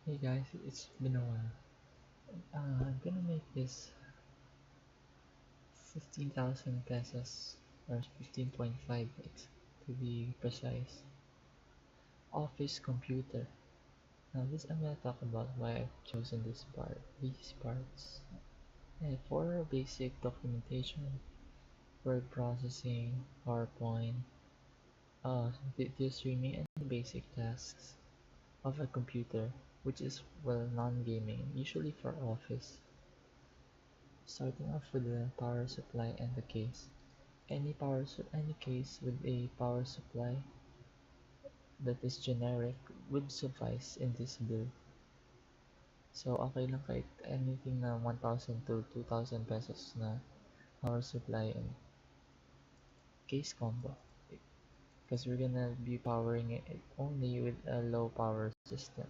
Hey guys, it's been a while. I'm gonna make this 15,000 pesos or 15.5x to be precise. Office computer. Now this I'm gonna talk about why I've chosen these parts. And for basic documentation, word processing, PowerPoint, video streaming, and basic tasks of a computer, which is well non-gaming, usually for office. Starting off with the power supply and the case. Any case with a power supply that is generic would suffice in this build. So okay lang kahit anything na 1,000 to 2,000 pesos na power supply and case combo. Because we're gonna be powering it only with a low power system.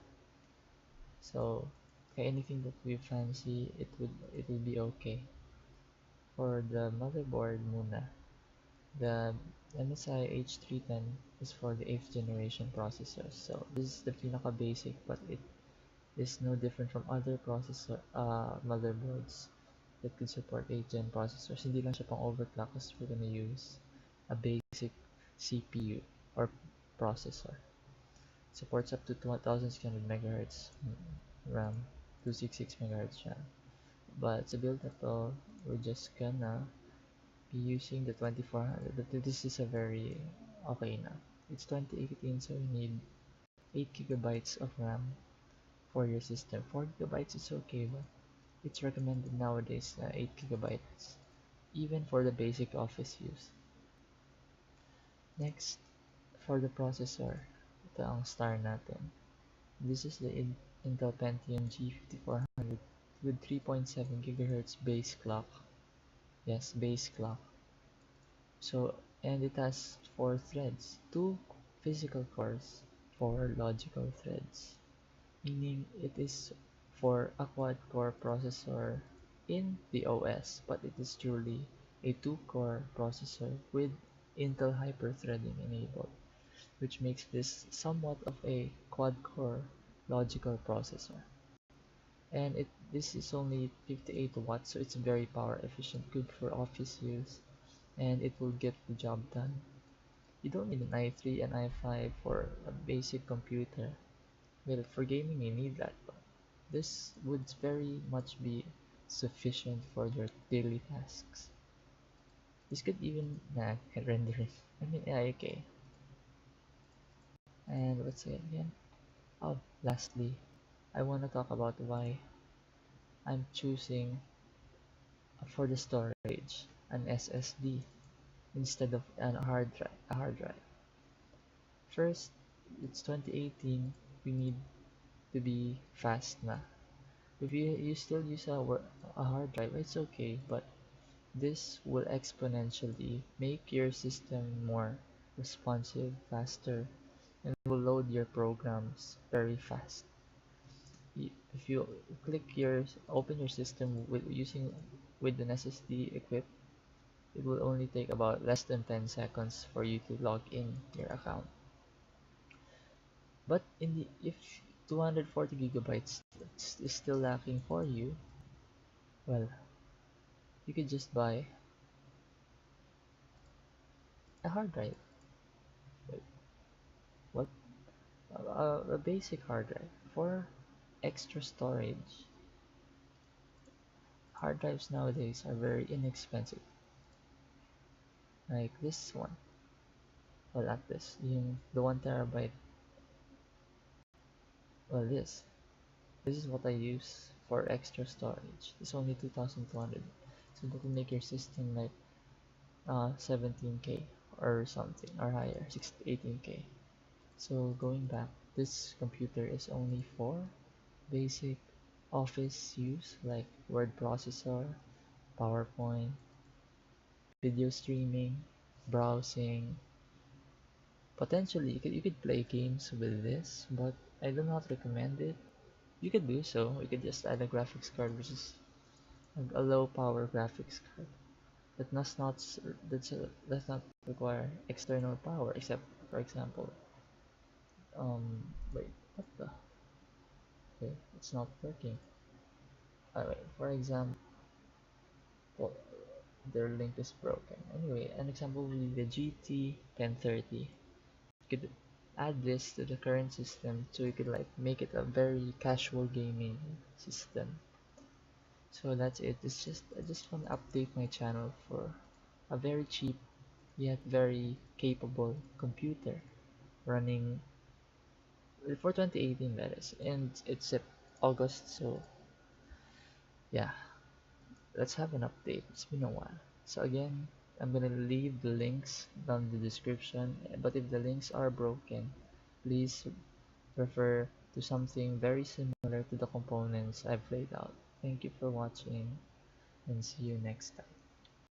So okay, anything that we fancy, it will be okay. For the motherboard muna, the MSI H310 is for the 8th generation processor. So this is the pinaka basic, but it is no different from other motherboards that could support 8th gen processors. Hindi lang siya pang overclock because we're gonna use a basic CPU or processor. Supports up to 2600 MHz RAM, 266 MHz RAM. But sa build na to, we're just gonna be using the 2400, but this is a very okay na. It's 2018, so you need 8 gigabytes of RAM for your system. 4 gigabytes is okay, but it's recommended nowadays 8 gigabytes, even for the basic office use. Next, for the processor, ito ang star natin. This is the Intel Pentium G5400 with 3.7 GHz base clock. Yes, base clock. So, and it has 4 threads, 2 physical cores, 4 logical threads, meaning it is for a quad-core processor in the OS, but it is truly a 2-core processor with Intel hyper-threading enabled, which makes this somewhat of a quad-core logical processor. And this is only 58 watts, so it's very power efficient, good for office use, and it will get the job done. You don't need an i3 and i5 for a basic computer. Well, for gaming you need that, but this would very much be sufficient for your daily tasks. This could even rendering. I mean, yeah, okay. And what's it again? Oh, lastly, I want to talk about why I'm choosing for the storage an SSD instead of a hard drive. First, it's 2018. We need to be fast na. If you still use a hard drive, it's okay, but this will exponentially make your system more responsive, faster, and will load your programs very fast. If you open your system with an SSD equipped, it will only take about less than 10 seconds for you to log in your account. But if 240 gigabytes is still lacking for you, well, you could just buy a hard drive. Wait, what? A basic hard drive for extra storage. Hard drives nowadays are very inexpensive. Like this one. Well, not this. The 1 terabyte. Well, this. This is what I use for extra storage. It's only 2,200. So that will make your system like 17K or something or higher, 18K. So going back, this computer is only for basic office use like word processor, PowerPoint, video streaming, browsing. Potentially, you could play games with this, but I do not recommend it. You could do so. You could just add a graphics card, which is a low power graphics card that does not require external power, except for example, wait, what the? Okay, it's not working. Alright, for example, their link is broken. Anyway, an example will be the GT 1030. You could add this to the current system so you could like make it a very casual gaming system. So that's it. I just want to update my channel for a very cheap yet very capable computer running for 2018, that is, and it's August, so yeah, let's have an update. It's been a while. So again, I'm gonna leave the links down in the description, but if the links are broken, please refer to something very similar to the components I've laid out. Thank you for watching and see you next time.